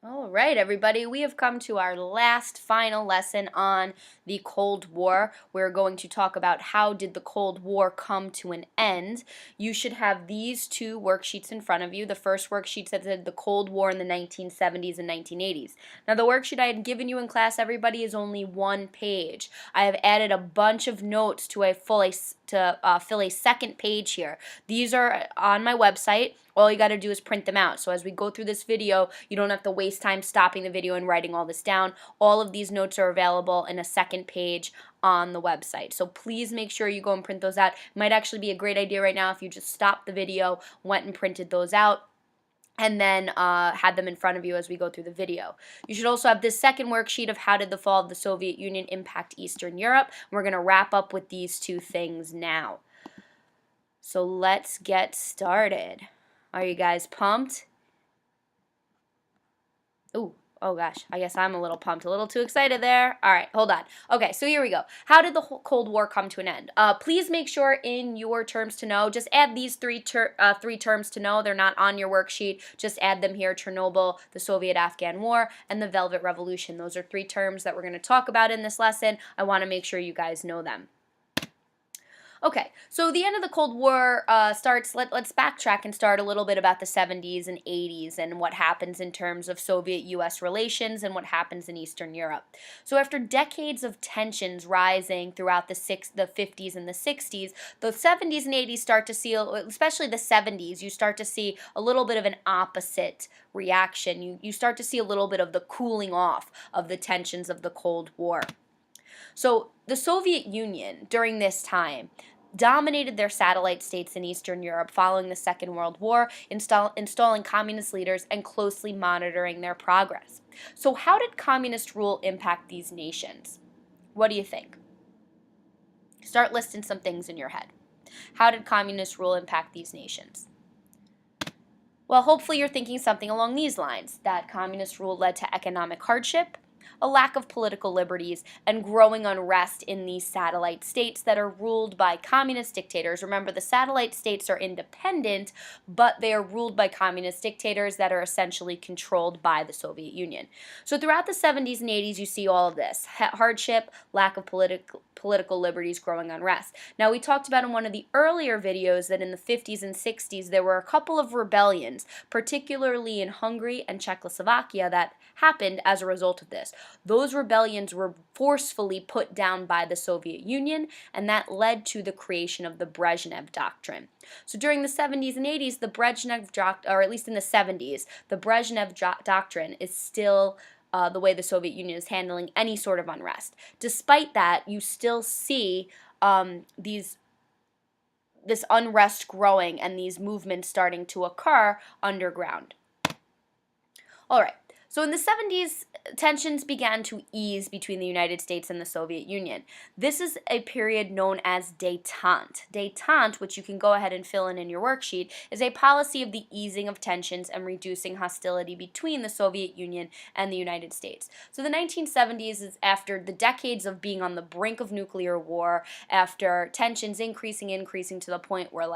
All right, everybody, we have come to our last final lesson on the Cold War. We're going to talk about how did the Cold War come to an end. You should have these two worksheets in front of you. The first worksheet said the Cold War in the 1970s and 1980s. Now, the worksheet I had given you in class, everybody, is only one page. I have added a bunch of notes to fill a second page here. These are on my website. All you got to do is print them out. So as we go through this video, you don't have to waste time stopping the video and writing all this down. All of these notes are available in a second page on the website. So please make sure you go and print those out. It might actually be a great idea right now if you just stopped the video, went and printed those out, and then had them in front of you as we go through the video. You should also have this second worksheet of how did the fall of the Soviet Union impact Eastern Europe. We're going to wrap up with these two things now. So let's get started. Are you guys pumped? Ooh, oh gosh, I guess I'm a little pumped, a little too excited there. All right, hold on. Okay, so here we go. How did the Cold War come to an end? Please make sure in your terms to know, just add these three terms to know. They're not on your worksheet. Just add them here: Chernobyl, the Soviet-Afghan War, and the Velvet Revolution. Those are three terms that we're going to talk about in this lesson. I want to make sure you guys know them. Okay, so the end of the Cold War starts, let's backtrack and start a little bit about the 70s and 80s and what happens in terms of Soviet-US relations and what happens in Eastern Europe. So after decades of tensions rising throughout the 50s and the 60s, the 70s and 80s start to see, especially the 70s, you start to see a little bit of an opposite reaction. You start to see a little bit of the cooling off of the tensions of the Cold War. So the Soviet Union, during this time, dominated their satellite states in Eastern Europe following the Second World War, installing communist leaders and closely monitoring their progress. So how did communist rule impact these nations? What do you think? Start listing some things in your head. How did communist rule impact these nations? Well, hopefully you're thinking something along these lines, that communist rule led to economic hardship, a lack of political liberties, and growing unrest in these satellite states that are ruled by communist dictators. Remember, the satellite states are independent, but they are ruled by communist dictators that are essentially controlled by the Soviet Union. So throughout the 70s and 80s, you see all of this: hardship, lack of political liberties, growing unrest. Now, we talked about in one of the earlier videos that in the 50s and 60s, there were a couple of rebellions, particularly in Hungary and Czechoslovakia, that happened as a result of this. Those rebellions were forcefully put down by the Soviet Union, and that led to the creation of the Brezhnev Doctrine. So during the 70s and 80s, the Brezhnev Doctrine, or at least in the 70s, the Brezhnev Doctrine is still the way the Soviet Union is handling any sort of unrest. Despite that, you still see this unrest growing and these movements starting to occur underground. All right. So in the 70s, tensions began to ease between the United States and the Soviet Union. This is a period known as détente. Détente, which you can go ahead and fill in your worksheet, is a policy of the easing of tensions and reducing hostility between the Soviet Union and the United States. So the 1970s is after the decades of being on the brink of nuclear war, after tensions increasing to the point where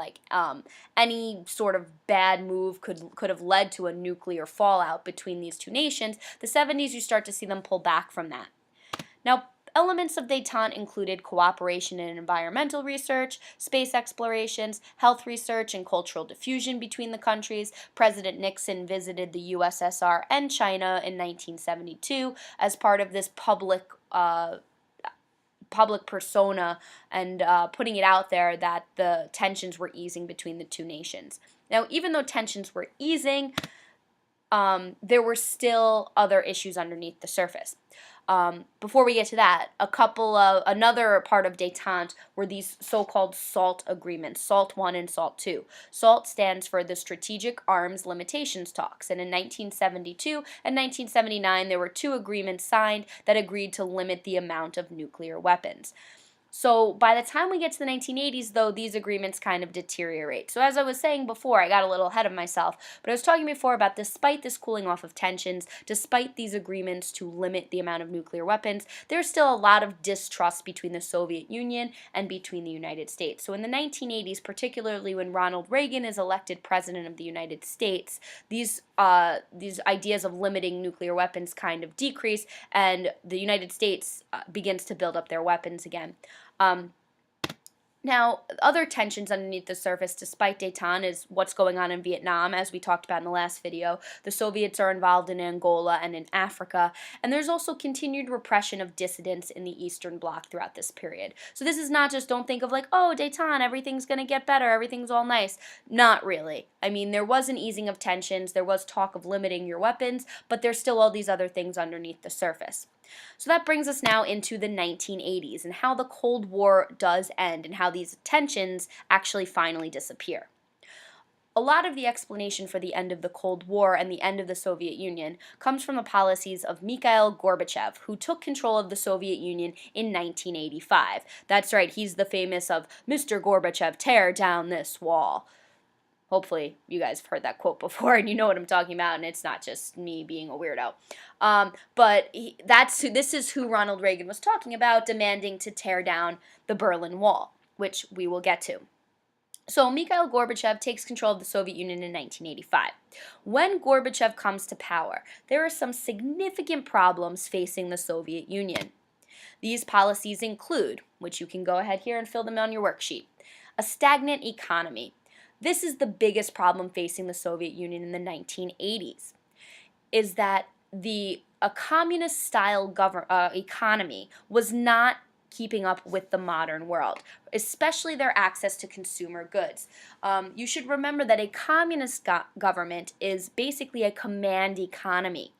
any sort of bad move could have led to a nuclear fallout between these two nations. The 70s, you start to see them pull back from that. Now, elements of détente included cooperation in environmental research, space explorations, health research, and cultural diffusion between the countries. President Nixon visited the USSR and China in 1972 as part of this public persona and putting it out there that the tensions were easing between the two nations. Now, even though tensions were easing, there were still other issues underneath the surface. Before we get to that, another part of détente were these so-called SALT agreements, SALT I and SALT II. SALT stands for the Strategic Arms Limitations Talks, and in 1972 and 1979, there were two agreements signed that agreed to limit the amount of nuclear weapons. So by the time we get to the 1980s, though, these agreements kind of deteriorate. So as I was saying before, I got a little ahead of myself, but I was talking before about despite this cooling off of tensions, despite these agreements to limit the amount of nuclear weapons, there's still a lot of distrust between the Soviet Union and between the United States. So in the 1980s, particularly when Ronald Reagan is elected president of the United States, these ideas of limiting nuclear weapons kind of decrease, and the United States begins to build up their weapons again. Um, Now, other tensions underneath the surface, despite détente, is what's going on in Vietnam, as we talked about in the last video. The Soviets are involved in Angola and in Africa, and there's also continued repression of dissidents in the Eastern Bloc throughout this period. So this is not just, don't think of like, oh, détente, everything's going to get better, everything's all nice. Not really. I mean, there was an easing of tensions, there was talk of limiting your weapons, but there's still all these other things underneath the surface. So that brings us now into the 1980s and how the Cold War does end and how these tensions actually finally disappear. A lot of the explanation for the end of the Cold War and the end of the Soviet Union comes from the policies of Mikhail Gorbachev, who took control of the Soviet Union in 1985. That's right, he's the famous of Mr. Gorbachev, tear down this wall. Hopefully you guys have heard that quote before and you know what I'm talking about, and it's not just me being a weirdo. This is who Ronald Reagan was talking about, demanding to tear down the Berlin Wall, which we will get to. So Mikhail Gorbachev takes control of the Soviet Union in 1985. When Gorbachev comes to power, there are some significant problems facing the Soviet Union. These policies include, which you can go ahead here and fill them on your worksheet, a stagnant economy. This is the biggest problem facing the Soviet Union in the 1980s, is that a communist-style economy was not keeping up with the modern world, especially their access to consumer goods. You should remember that a communist government is basically a command economy,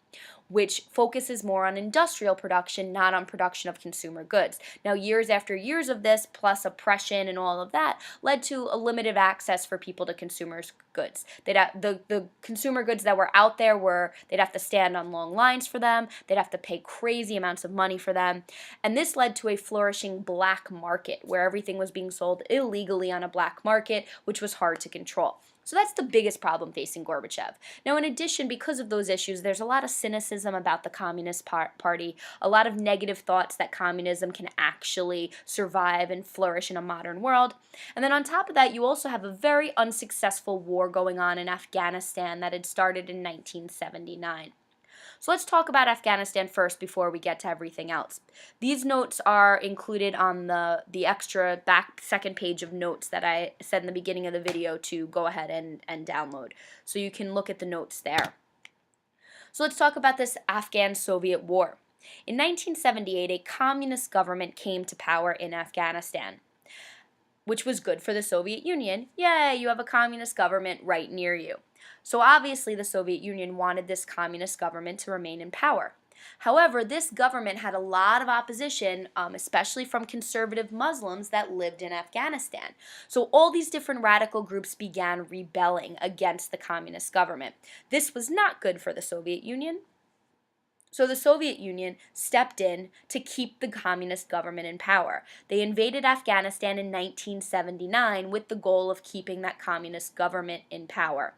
which focuses more on industrial production, not on production of consumer goods. Now, years after years of this, plus oppression and all of that, led to a limited access for people to consumers' goods. The consumer goods that were out there they'd have to stand on long lines for them, they'd have to pay crazy amounts of money for them, and this led to a flourishing black market where everything was being sold illegally on a black market, which was hard to control. So that's the biggest problem facing Gorbachev. Now, in addition, because of those issues, there's a lot of cynicism about the Communist Party, a lot of negative thoughts that communism can actually survive and flourish in a modern world. And then on top of that, you also have a very unsuccessful war going on in Afghanistan that had started in 1979. So let's talk about Afghanistan first before we get to everything else. These notes are included on the extra back second page of notes that I said in the beginning of the video to go ahead and download. So you can look at the notes there. So let's talk about this Afghan-Soviet war. In 1978, a communist government came to power in Afghanistan, which was good for the Soviet Union. Yay, you have a communist government right near you. So obviously the Soviet Union wanted this communist government to remain in power. However, this government had a lot of opposition, especially from conservative Muslims that lived in Afghanistan. So all these different radical groups began rebelling against the communist government. This was not good for the Soviet Union. So the Soviet Union stepped in to keep the communist government in power. They invaded Afghanistan in 1979 with the goal of keeping that communist government in power.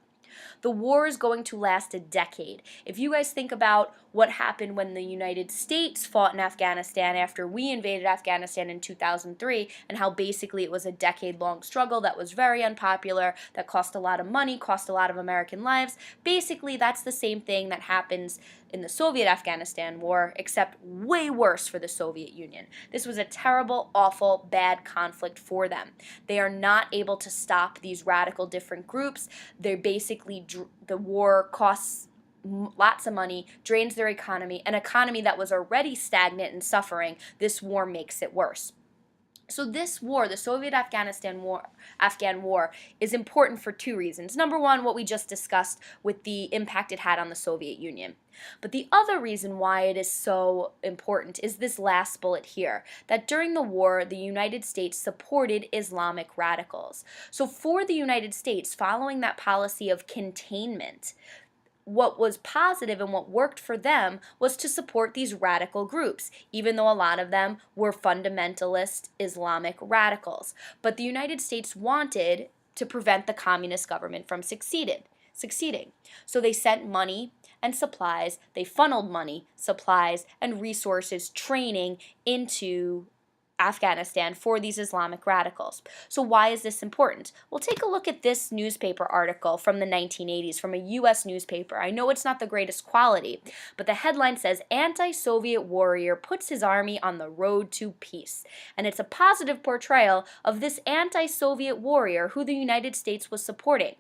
The war is going to last a decade. If you guys think about what happened when the United States fought in Afghanistan after we invaded Afghanistan in 2003, and how basically it was a decade-long struggle that was very unpopular, that cost a lot of money, cost a lot of American lives, basically that's the same thing that happens in the Soviet-Afghanistan war, except way worse for the Soviet Union. This was a terrible, awful, bad conflict for them. They are not able to stop these radical different groups. They're basically, the war costs lots of money, drains their economy, an economy that was already stagnant and suffering. This war makes it worse. So this war, the Soviet-Afghan war, is important for two reasons. Number one, what we just discussed with the impact it had on the Soviet Union. But the other reason why it is so important is this last bullet here, that during the war, the United States supported Islamic radicals. So for the United States, following that policy of containment, what was positive and what worked for them was to support these radical groups, even though a lot of them were fundamentalist Islamic radicals. But the United States wanted to prevent the communist government from succeeding. So they sent money and supplies, they funneled money, supplies, and resources, training into Afghanistan for these Islamic radicals. So why is this important? Well, take a look at this newspaper article from the 1980s from a U.S. newspaper. I know it's not the greatest quality, but the headline says, "Anti-Soviet warrior puts his army on the road to peace." And it's a positive portrayal of this anti-Soviet warrior who the United States was supporting.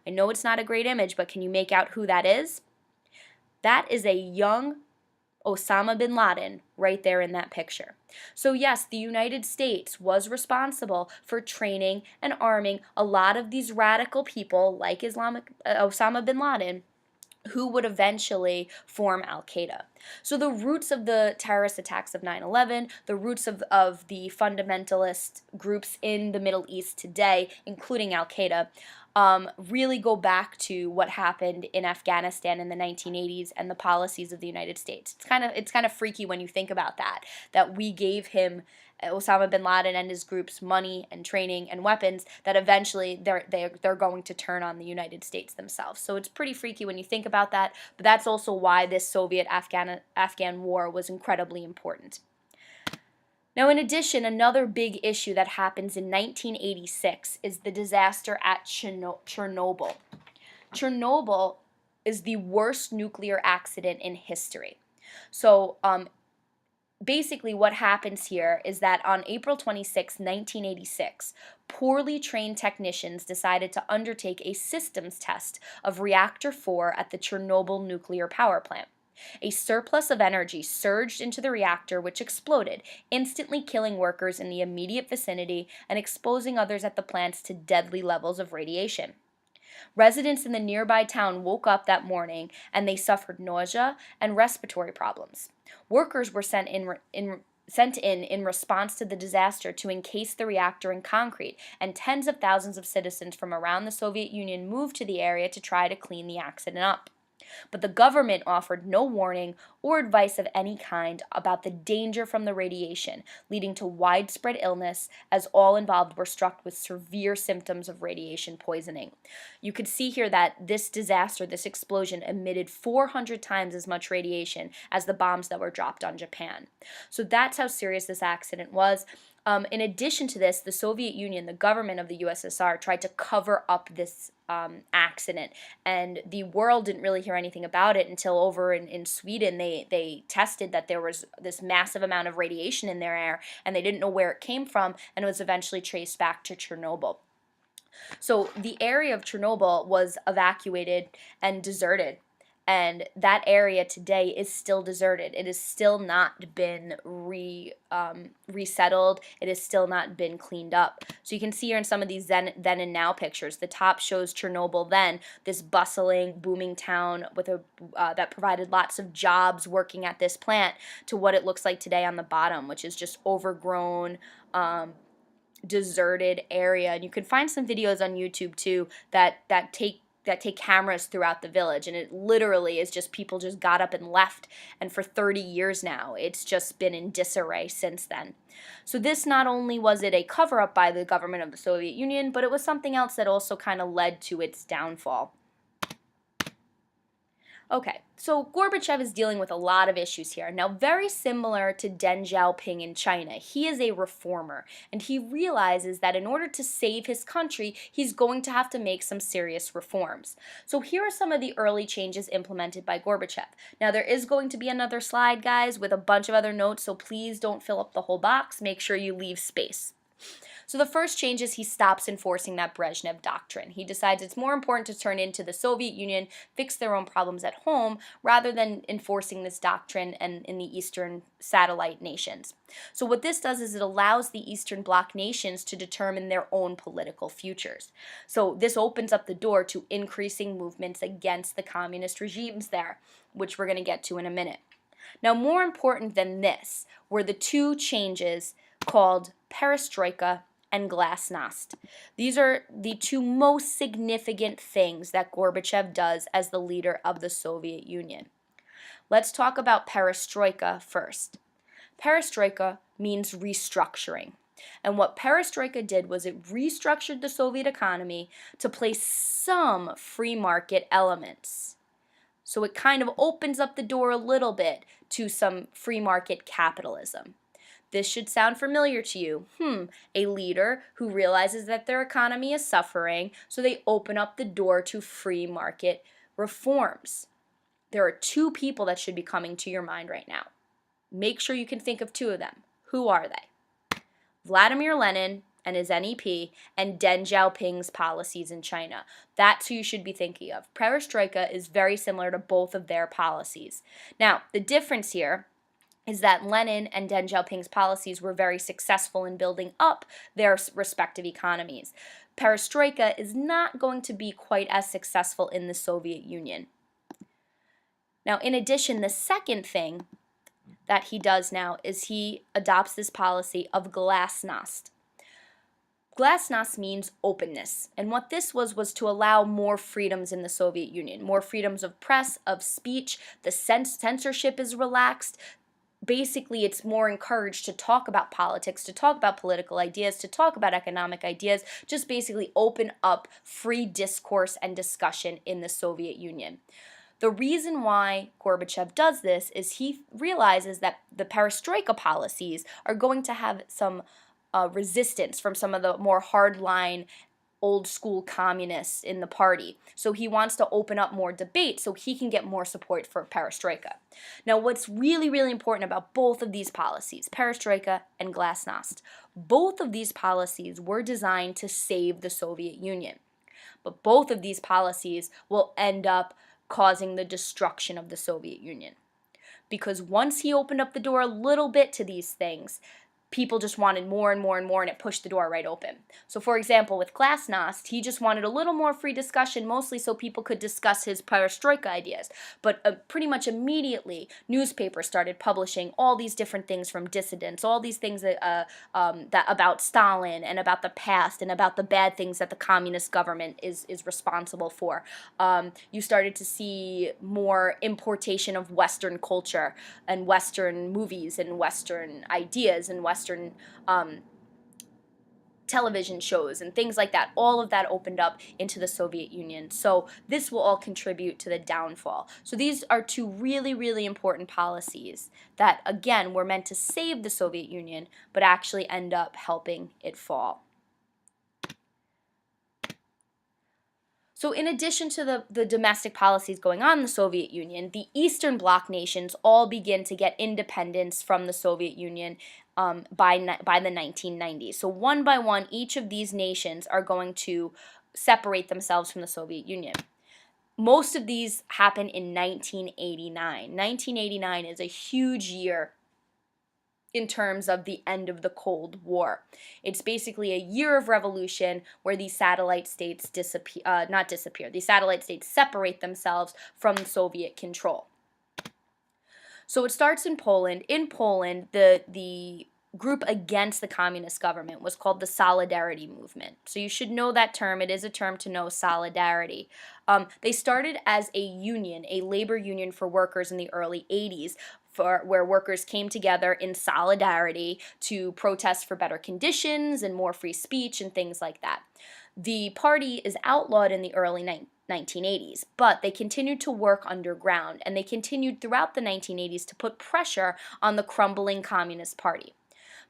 I know it's not a great image, but can you make out who that is? That is a young Osama bin Laden right there in that picture. So yes, the United States was responsible for training and arming a lot of these radical people like Osama bin Laden, who would eventually form Al-Qaeda. So the roots of the terrorist attacks of 9/11, the roots of the fundamentalist groups in the Middle East today, including Al-Qaeda, really go back to what happened in Afghanistan in the 1980s and the policies of the United States. It's kind of freaky when you think about that we gave him, Osama bin Laden and his groups, money and training and weapons that eventually they're going to turn on the United States themselves. So it's pretty freaky when you think about that, but that's also why this Soviet-Afghan war was incredibly important. Now, in addition, another big issue that happens in 1986 is the disaster at Chernobyl. Chernobyl is the worst nuclear accident in history. So, basically what happens here is that on April 26, 1986, poorly trained technicians decided to undertake a systems test of Reactor 4 at the Chernobyl nuclear power plant. A surplus of energy surged into the reactor, which exploded, instantly killing workers in the immediate vicinity and exposing others at the plants to deadly levels of radiation. Residents in the nearby town woke up that morning and they suffered nausea and respiratory problems. Workers were sent in response to the disaster to encase the reactor in concrete, and tens of thousands of citizens from around the Soviet Union moved to the area to try to clean the accident up. But the government offered no warning or advice of any kind about the danger from the radiation, leading to widespread illness as all involved were struck with severe symptoms of radiation poisoning. You could see here that this disaster, this explosion, emitted 400 times as much radiation as the bombs that were dropped on Japan. So that's how serious this accident was. In addition to this, the Soviet Union, the government of the USSR, tried to cover up this accident, and the world didn't really hear anything about it until over in Sweden they tested that there was this massive amount of radiation in their air, and they didn't know where it came from, and it was eventually traced back to Chernobyl. So the area of Chernobyl was evacuated and deserted. And that area today is still deserted. It has still not been resettled. It has still not been cleaned up. So you can see here in some of these then and now pictures, the top shows Chernobyl then, this bustling, booming town with that provided lots of jobs working at this plant, to what it looks like today on the bottom, which is just overgrown, deserted area. And you can find some videos on YouTube too that take cameras throughout the village, and it literally is just people just got up and left, and for 30 years now it's just been in disarray since then. So this, not only was it a cover-up by the government of the Soviet Union, but it was something else that also kind of led to its downfall. Okay, so Gorbachev is dealing with a lot of issues here. Now, very similar to Deng Xiaoping in China, he is a reformer, and he realizes that in order to save his country, he's going to have to make some serious reforms. So here are some of the early changes implemented by Gorbachev. Now, there is going to be another slide, guys, with a bunch of other notes, so please don't fill up the whole box. Make sure you leave space. So the first change is he stops enforcing that Brezhnev doctrine. He decides it's more important to turn into the Soviet Union, fix their own problems at home, rather than enforcing this doctrine in the Eastern satellite nations. So what this does is it allows the Eastern Bloc nations to determine their own political futures. So this opens up the door to increasing movements against the communist regimes there, which we're going to get to in a minute. Now, more important than this were the two changes called perestroika and glasnost. These are the two most significant things that Gorbachev does as the leader of the Soviet Union. Let's talk about perestroika first. Perestroika means restructuring. And what perestroika did was it restructured the Soviet economy to place some free market elements. So it kind of opens up the door a little bit to some free market capitalism. This should sound familiar to you. A leader who realizes that their economy is suffering, so they open up the door to free market reforms. There are two people that should be coming to your mind right now. Make sure you can think of two of them. Who are they? Vladimir Lenin and his NEP, and Deng Xiaoping's policies in China. That's who you should be thinking of. Perestroika is very similar to both of their policies. Now, the difference here is that Lenin and Deng Xiaoping's policies were very successful in building up their respective economies. Perestroika is not going to be quite as successful in the Soviet Union. Now, in addition, the second thing that he does now is he adopts this policy of glasnost. Glasnost means openness, and what this was to allow more freedoms in the Soviet Union, more freedoms of press, of speech, the censorship is relaxed. Basically, it's more encouraged to talk about politics, to talk about political ideas, to talk about economic ideas, just basically open up free discourse and discussion in the Soviet Union. The reason why Gorbachev does this is he realizes that the perestroika policies are going to have some resistance from some of the more hardline old school communists in the party. So he wants to open up more debate so he can get more support for perestroika. Now, what's really, really important about both of these policies, perestroika and glasnost, both of these policies were designed to save the Soviet Union. But both of these policies will end up causing the destruction of the Soviet Union. Because once he opened up the door a little bit to these things, people just wanted more and more and more, and it pushed the door right open. So for example, with glasnost, he just wanted a little more free discussion, mostly so people could discuss his perestroika ideas. But pretty much immediately, newspapers started publishing all these different things from dissidents, all these things that about Stalin and about the past and about the bad things that the communist government is responsible for. You started to see more importation of Western culture and Western movies and Western ideas and Western television shows and things like that. All of that opened up into the Soviet Union. So this will all contribute to the downfall. So these are two really, really important policies that, again, were meant to save the Soviet Union, but actually end up helping it fall. So in addition to the domestic policies going on in the Soviet Union, the Eastern Bloc nations all begin to get independence from the Soviet Union by the 1990s. So one by one, each of these nations are going to separate themselves from the Soviet Union. Most of these happen in 1989. 1989 is a huge year in terms of the end of the Cold War. It's basically a year of revolution where these satellite states these satellite states separate themselves from Soviet control. So it starts in Poland. In Poland, the group against the communist government was called the Solidarity Movement. So you should know that term. It is a term to know, solidarity. They started as a union, a labor union for workers in the early 80s, where workers came together in solidarity to protest for better conditions and more free speech and things like that. The party is outlawed in the early 1980s, but they continued to work underground, and they continued throughout the 1980s to put pressure on the crumbling Communist Party.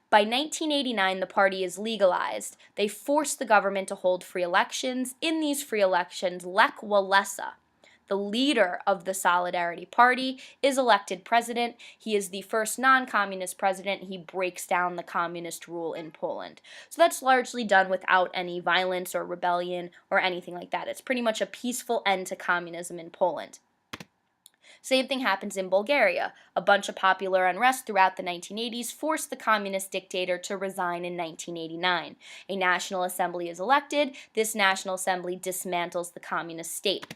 By 1989, the party is legalized. They forced the government to hold free elections. In these free elections, Lech Walesa, the leader of the Solidarity Party, is elected president. He is the first non-communist president. He breaks down the communist rule in Poland. So that's largely done without any violence or rebellion or anything like that. It's pretty much a peaceful end to communism in Poland. Same thing happens in Bulgaria. A bunch of popular unrest throughout the 1980s forced the communist dictator to resign in 1989. A national assembly is elected. This national assembly dismantles the communist state.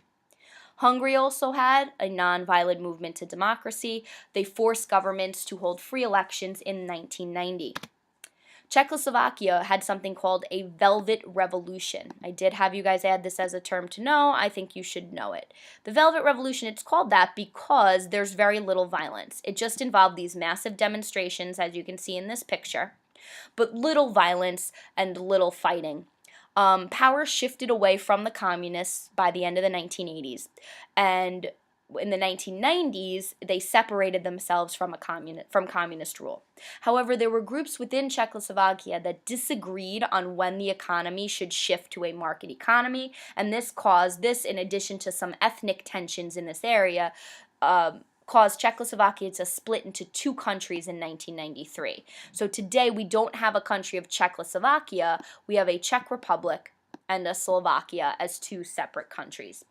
Hungary also had a non-violent movement to democracy. They forced governments to hold free elections in 1990. Czechoslovakia had something called a Velvet Revolution. I did have you guys add this as a term to know. I think you should know it. The Velvet Revolution, it's called that because there's very little violence. It just involved these massive demonstrations, as you can see in this picture, but little violence and little fighting. Power shifted away from the communists by the end of the 1980s, and in the 1990s, they separated themselves from communist rule. However, there were groups within Czechoslovakia that disagreed on when the economy should shift to a market economy, and this, in addition to some ethnic tensions in this area, caused Czechoslovakia to split into two countries in 1993. So today we don't have a country of Czechoslovakia, we have a Czech Republic and a Slovakia as two separate countries.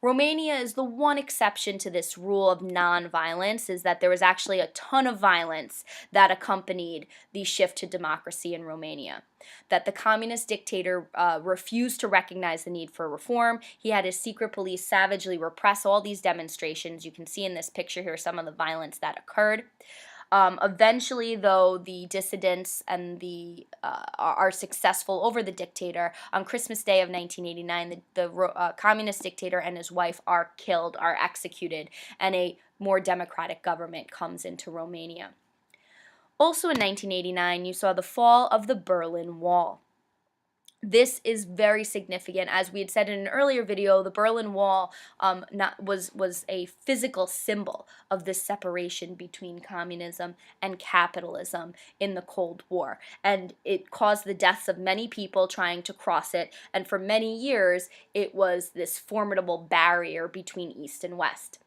Romania is the one exception to this rule of non-violence, is that there was actually a ton of violence that accompanied the shift to democracy in Romania. That the communist dictator refused to recognize the need for reform. He had his secret police savagely repress all these demonstrations. You can see in this picture here some of the violence that occurred. Eventually, though, the dissidents and are successful over the dictator. On Christmas Day of 1989, the communist dictator and his wife are killed, are executed, and a more democratic government comes into Romania. Also in 1989, you saw the fall of the Berlin Wall. This is very significant. As we had said in an earlier video, the Berlin Wall was a physical symbol of the separation between communism and capitalism in the Cold War. And it caused the deaths of many people trying to cross it. And for many years, it was this formidable barrier between East and West.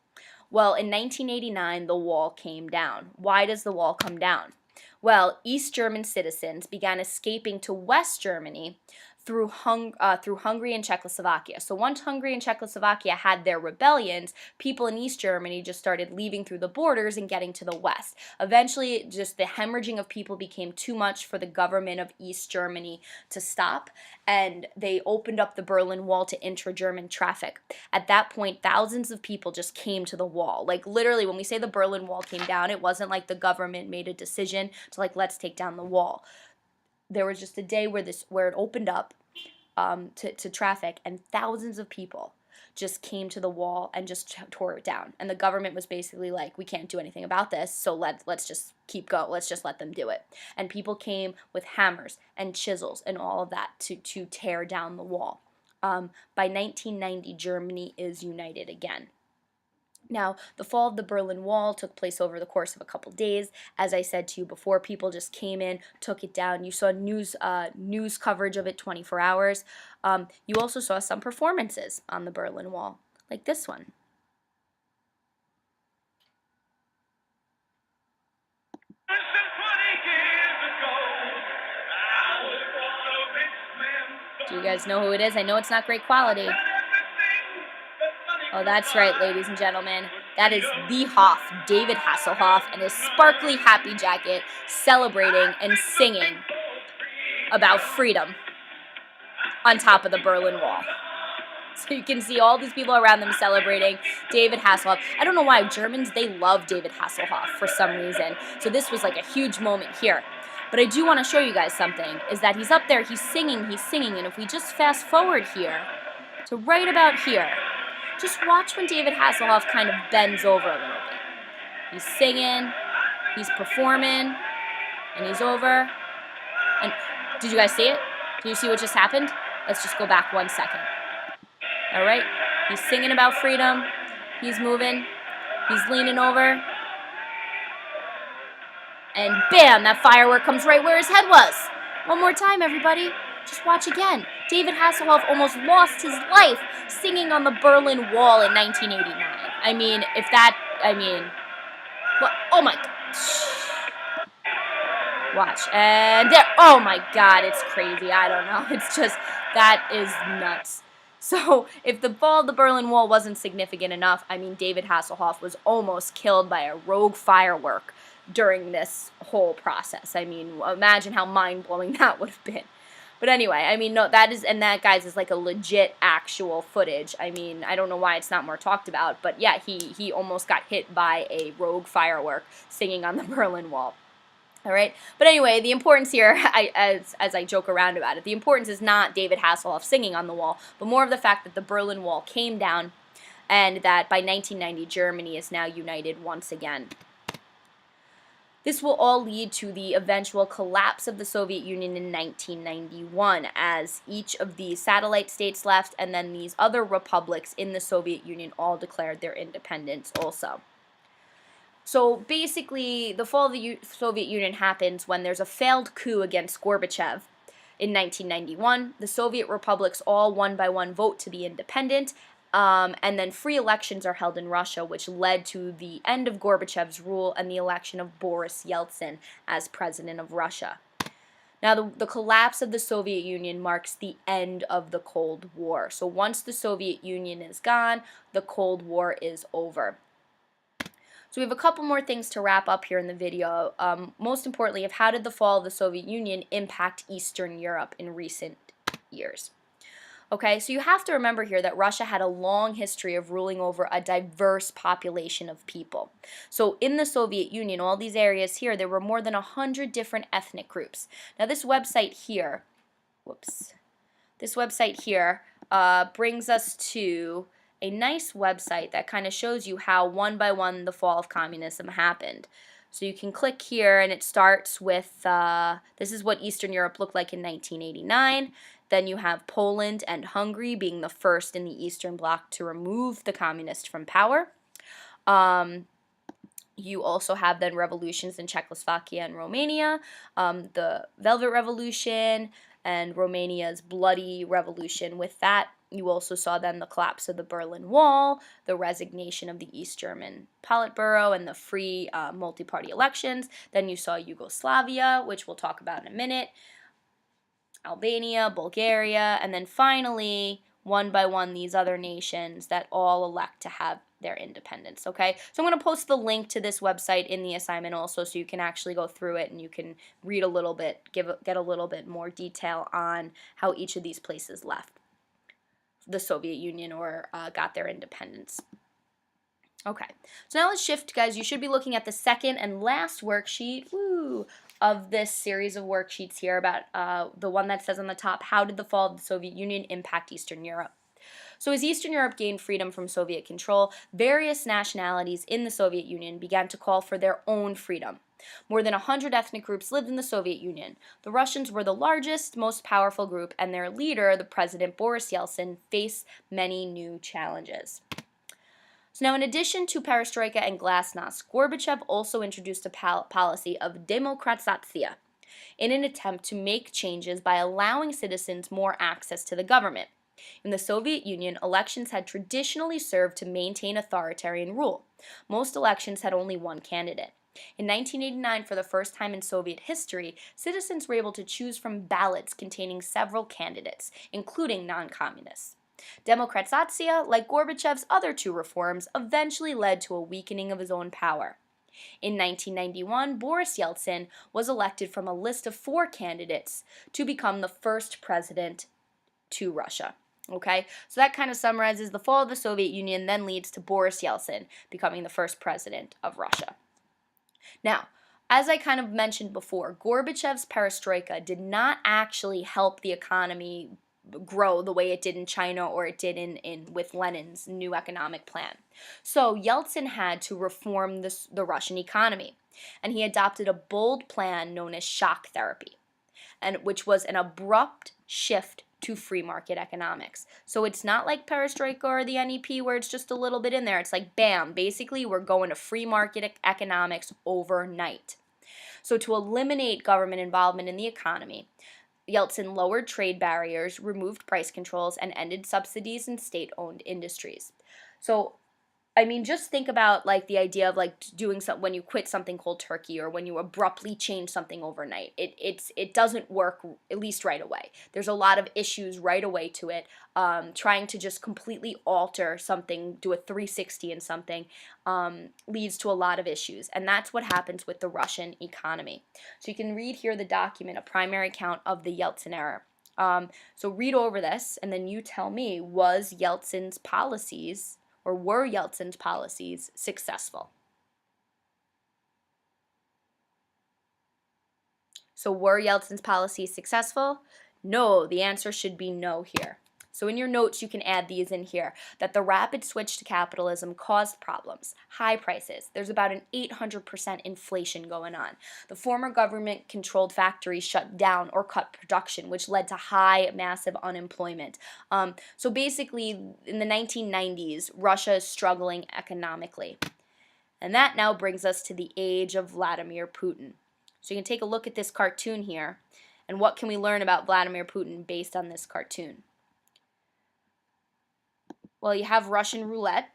Well, in 1989, the wall came down. Why does the wall come down? Well, East German citizens began escaping to West Germany through Hungary and Czechoslovakia. So once Hungary and Czechoslovakia had their rebellions, people in East Germany just started leaving through the borders and getting to the West. Eventually, just the hemorrhaging of people became too much for the government of East Germany to stop, and they opened up the Berlin Wall to intra-German traffic. At that point, thousands of people just came to the wall. Like literally, when we say the Berlin Wall came down, it wasn't like the government made a decision to let's take down the wall. There was just a day where it opened up to traffic, and thousands of people just came to the wall and just tore it down. And the government was basically like, we can't do anything about this, so let's just keep going. Let's just let them do it. And people came with hammers and chisels and all of that to tear down the wall. By 1990, Germany is united again. Now, the fall of the Berlin Wall took place over the course of a couple days. As I said to you before, people just came in, took it down. You saw news coverage of it 24 hours. You also saw some performances on the Berlin Wall, like this one. Do you guys know who it is? I know it's not great quality. Oh, that's right, ladies and gentlemen. That is the Hoff, David Hasselhoff, and his sparkly happy jacket celebrating and singing about freedom on top of the Berlin Wall. So you can see all these people around them celebrating David Hasselhoff. I don't know why Germans, they love David Hasselhoff for some reason. So this was like a huge moment here. But I do want to show you guys something, is that he's up there, he's singing, and if we just fast forward here to right about here, just watch when David Hasselhoff kind of bends over a little bit. He's singing, he's performing, and he's over. And did you guys see it? Did you see what just happened? Let's just go back 1 second. All right, he's singing about freedom, he's moving, he's leaning over, and bam, that firework comes right where his head was. One more time, everybody. Just watch again. David Hasselhoff almost lost his life singing on the Berlin Wall in 1989. What? Oh my God. Watch. And there. Oh my God, it's crazy. I don't know. It's just, that is nuts. So if the fall of the Berlin Wall wasn't significant enough, David Hasselhoff was almost killed by a rogue firework during this whole process. Imagine how mind-blowing that would have been. But anyway, no, that, guys, is like a legit actual footage. I don't know why it's not more talked about, but yeah, he almost got hit by a rogue firework singing on the Berlin Wall. All right. But anyway, the importance here, as I joke around about it, the importance is not David Hasselhoff singing on the wall, but more of the fact that the Berlin Wall came down and that by 1990, Germany is now united once again. This will all lead to the eventual collapse of the Soviet Union in 1991, as each of the satellite states left, and then these other republics in the Soviet Union all declared their independence also. So basically, the fall of the Soviet Union happens when there's a failed coup against Gorbachev in 1991. The Soviet republics all one by one vote to be independent, and then free elections are held in Russia, which led to the end of Gorbachev's rule and the election of Boris Yeltsin as president of Russia. Now, the collapse of the Soviet Union marks the end of the Cold War. So once the Soviet Union is gone, the Cold War is over. So we have a couple more things to wrap up here in the video. Most importantly, of how did the fall of the Soviet Union impact Eastern Europe in recent years? Okay, so you have to remember here that Russia had a long history of ruling over a diverse population of people. So in the Soviet Union, all these areas here, there were more than 100 different ethnic groups. Now this website here, brings us to a nice website that kind of shows you how one by one the fall of communism happened. So you can click here and it starts with, this is what Eastern Europe looked like in 1989. Then you have Poland and Hungary being the first in the Eastern Bloc to remove the communists from power. You also have then revolutions in Czechoslovakia and Romania, the Velvet Revolution and Romania's bloody revolution. With that, you also saw then the collapse of the Berlin Wall, the resignation of the East German Politburo, and the free multi-party elections. Then you saw Yugoslavia, which we'll talk about in a minute, Albania, Bulgaria, and then finally, one by one, these other nations that all elect to have their independence, okay? So I'm going to post the link to this website in the assignment also, so you can actually go through it and you can read a little bit, get a little bit more detail on how each of these places left the Soviet Union or got their independence. Okay, so now let's shift, guys. You should be looking at the second and last worksheet of this series of worksheets here about the one that says on the top, how did the fall of the Soviet Union impact Eastern Europe? So as Eastern Europe gained freedom from Soviet control, various nationalities in the Soviet Union began to call for their own freedom. More than 100 ethnic groups lived in the Soviet Union. The Russians were the largest, most powerful group, and their leader, the president Boris Yeltsin, faced many new challenges. So now, in addition to perestroika and glasnost, Gorbachev also introduced a policy of demokratizatsiya in an attempt to make changes by allowing citizens more access to the government. In the Soviet Union, elections had traditionally served to maintain authoritarian rule. Most elections had only one candidate. In 1989, for the first time in Soviet history, citizens were able to choose from ballots containing several candidates, including non-communists. Demokratizatsiya, like Gorbachev's other two reforms, eventually led to a weakening of his own power. In 1991, Boris Yeltsin was elected from a list of 4 candidates to become the first president to Russia. Okay, so that kind of summarizes the fall of the Soviet Union, then leads to Boris Yeltsin becoming the first president of Russia. Now, as I kind of mentioned before, Gorbachev's perestroika did not actually help the economy grow the way it did in China or it did with Lenin's new economic plan. So Yeltsin had to reform the Russian economy, and he adopted a bold plan known as shock therapy, and which was an abrupt shift to free market economics. So it's not like perestroika or the NEP where it's just a little bit in there. It's like, bam, basically we're going to free market economics overnight. So to eliminate government involvement in the economy, Yeltsin lowered trade barriers, removed price controls, and ended subsidies in state-owned industries. So I mean, just think about like the idea of like doing something when you quit something cold turkey or when you abruptly change something overnight. It doesn't work, at least right away. There's a lot of issues right away to it. Trying to just completely alter something, do a 360 in something, leads to a lot of issues. And that's what happens with the Russian economy. So you can read here the document, A Primary Account of the Yeltsin Era. So read over this and then you tell me, was Yeltsin's policies or were Yeltsin's policies successful? So were Yeltsin's policies successful? No, the answer should be no here. So in your notes, you can add these in here, that the rapid switch to capitalism caused problems, high prices. There's about an 800% inflation going on. The former government-controlled factories shut down or cut production, which led to high, massive unemployment. So basically, in the 1990s, Russia is struggling economically. And that now brings us to the age of Vladimir Putin. So you can take a look at this cartoon here, and what can we learn about Vladimir Putin based on this cartoon? Well, you have Russian roulette,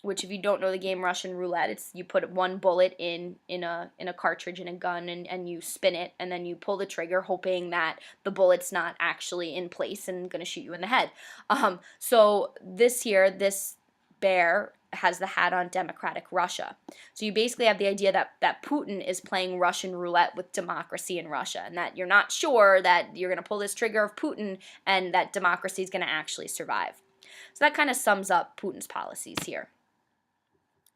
which if you don't know the game Russian roulette, it's you put one bullet in a cartridge in a gun and you spin it and then you pull the trigger hoping that the bullet's not actually in place and going to shoot you in the head. So this bear has the hat on democratic Russia. So you basically have the idea that Putin is playing Russian roulette with democracy in Russia and that you're not sure that you're going to pull this trigger of Putin and that democracy is going to actually survive. So that kind of sums up Putin's policies here.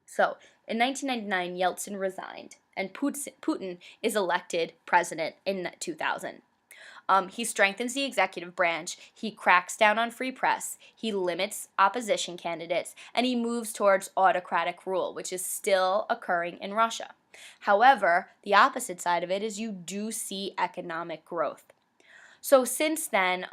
So in 1999, Yeltsin resigned and Putin is elected president in 2000. He strengthens the executive branch, he cracks down on free press, he limits opposition candidates, and he moves towards autocratic rule, which is still occurring in Russia. However, the opposite side of it is you do see economic growth. So since then,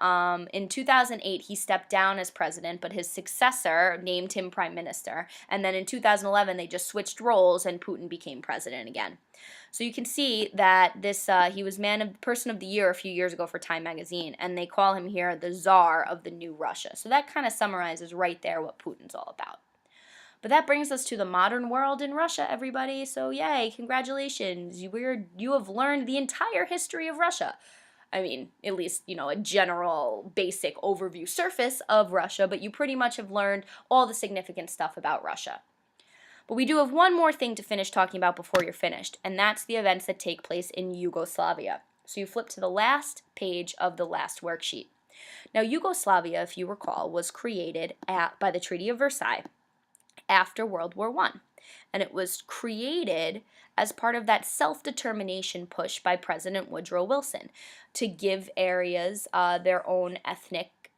in 2008, he stepped down as president, but his successor named him prime minister. And then in 2011, they just switched roles and Putin became president again. So you can see that this he was Person of the Year a few years ago for Time magazine, and they call him here the Tsar of the New Russia. So that kind of summarizes right there what Putin's all about. But that brings us to the modern world in Russia, everybody. So yay, congratulations. You have learned the entire history of Russia. I mean, at least, a general basic overview surface of Russia, but you pretty much have learned all the significant stuff about Russia. But we do have one more thing to finish talking about before you're finished, and that's the events that take place in Yugoslavia. So you flip to the last page of the last worksheet. Now, Yugoslavia, if you recall, was created by the Treaty of Versailles after World War I. And it was created as part of that self-determination push by President Woodrow Wilson to give areas their own ethnic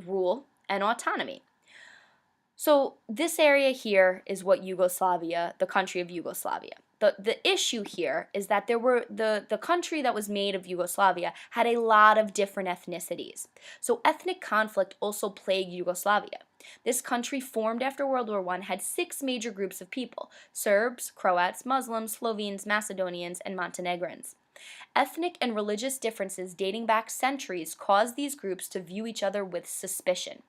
rule and autonomy. So this area here is what Yugoslavia, the country of Yugoslavia. The issue here is that the country that was made of Yugoslavia had a lot of different ethnicities. So ethnic conflict also plagued Yugoslavia. This country, formed after World War I, had 6 major groups of people: Serbs, Croats, Muslims, Slovenes, Macedonians, and Montenegrins. Ethnic and religious differences dating back centuries caused these groups to view each other with suspicion.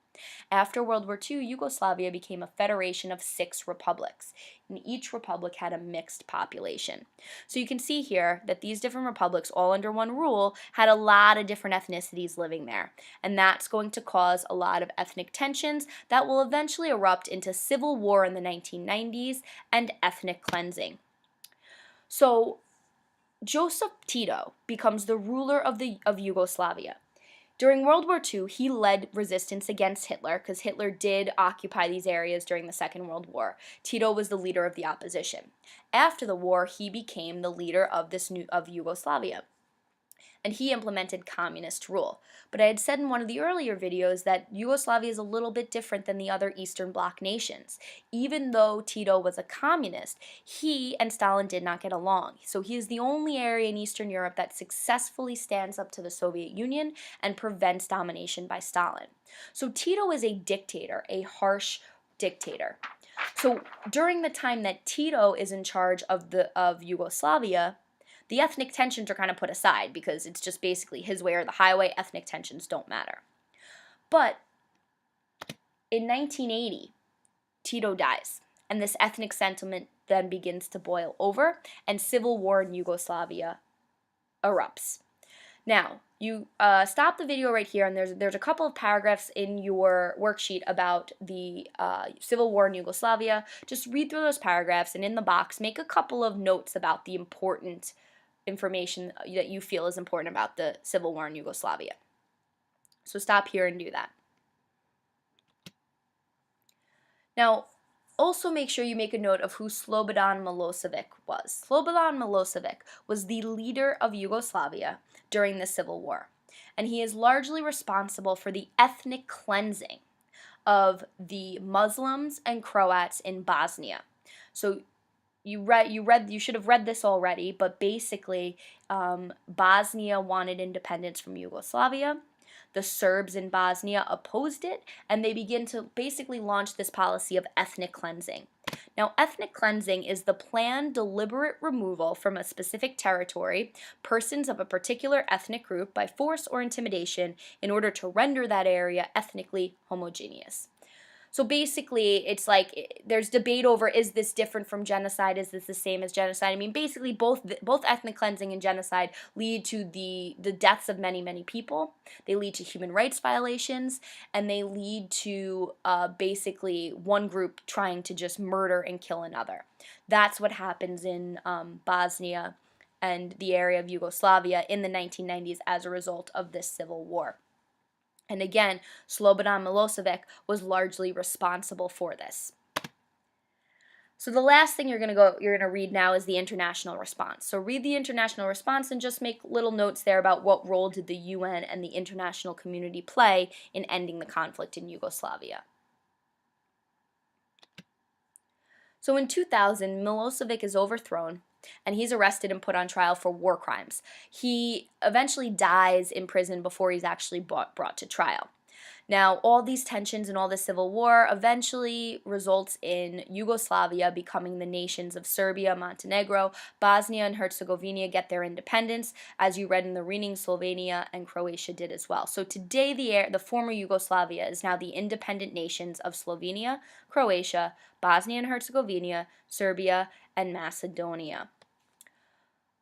After World War II, Yugoslavia became a federation of 6 republics, and each republic had a mixed population. So you can see here that these different republics, all under one rule, had a lot of different ethnicities living there, and that's going to cause a lot of ethnic tensions that will eventually erupt into civil war in the 1990s and ethnic cleansing. So Joseph Tito becomes the ruler of Yugoslavia. During World War II, he led resistance against Hitler because Hitler did occupy these areas during the Second World War. Tito was the leader of the opposition. After the war, he became the leader of Yugoslavia, and he implemented communist rule. But I had said in one of the earlier videos that Yugoslavia is a little bit different than the other Eastern Bloc nations. Even though Tito was a communist, he and Stalin did not get along. So he is the only area in Eastern Europe that successfully stands up to the Soviet Union and prevents domination by Stalin. So Tito is a dictator, a harsh dictator. So during the time that Tito is in charge of Yugoslavia, the ethnic tensions are kind of put aside because it's just basically his way or the highway. Ethnic tensions don't matter. But in 1980, Tito dies, and this ethnic sentiment then begins to boil over, and civil war in Yugoslavia erupts. Now, you stop the video right here, and there's a couple of paragraphs in your worksheet about the civil war in Yugoslavia. Just read through those paragraphs, and in the box, make a couple of notes about the important information that you feel is important about the civil war in Yugoslavia. So stop here and do that. Now, Also, make sure you make a note of who Slobodan Milosevic was. Slobodan Milosevic was the leader of Yugoslavia during the Civil War, and he is largely responsible for the ethnic cleansing of the Muslims and Croats in Bosnia. So you should have read this already, but basically, Bosnia wanted independence from Yugoslavia. The Serbs in Bosnia opposed it, and they begin to basically launch this policy of ethnic cleansing. Now, ethnic cleansing is the planned, deliberate removal from a specific territory, persons of a particular ethnic group by force or intimidation in order to render that area ethnically homogeneous. So basically, it's like there's debate over, is this different from genocide? Is this the same as genocide? I mean, basically, both ethnic cleansing and genocide lead to the deaths of many, many people. They lead to human rights violations, and they lead to basically one group trying to just murder and kill another. That's what happens in Bosnia and the area of Yugoslavia in the 1990s as a result of this civil war. And again, Slobodan Milosevic was largely responsible for this. So the last thing you're going to read now is the international response. So read the international response and just make little notes there about what role did the UN and the international community play in ending the conflict in Yugoslavia. So in 2000, Milosevic is overthrown, and he's arrested and put on trial for war crimes. He eventually dies in prison before he's actually brought to trial. Now, all these tensions and all this civil war eventually results in Yugoslavia becoming the nations of Serbia, Montenegro, Bosnia and Herzegovina get their independence. As you read in the reading, Slovenia and Croatia did as well. So today, the former Yugoslavia is now the independent nations of Slovenia, Croatia, Bosnia and Herzegovina, Serbia, and Macedonia.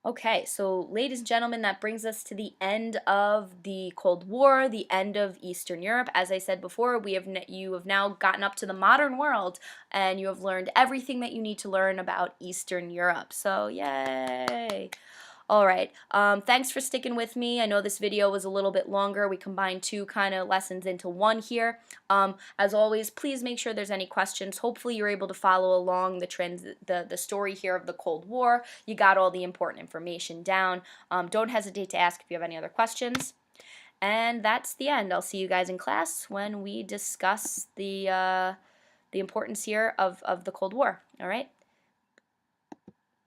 Okay, so ladies and gentlemen, that brings us to the end of the Cold War, the end of Eastern Europe. As I said before, you have now gotten up to the modern world, and you have learned everything that you need to learn about Eastern Europe. So, yay! All right, thanks for sticking with me. I know this video was a little bit longer. We combined two kind of lessons into one here. As always, please make sure there's any questions. Hopefully you're able to follow along the story here of the Cold War. You got all the important information down. Don't hesitate to ask if you have any other questions. And that's the end. I'll see you guys in class when we discuss the importance here of the Cold War. All right?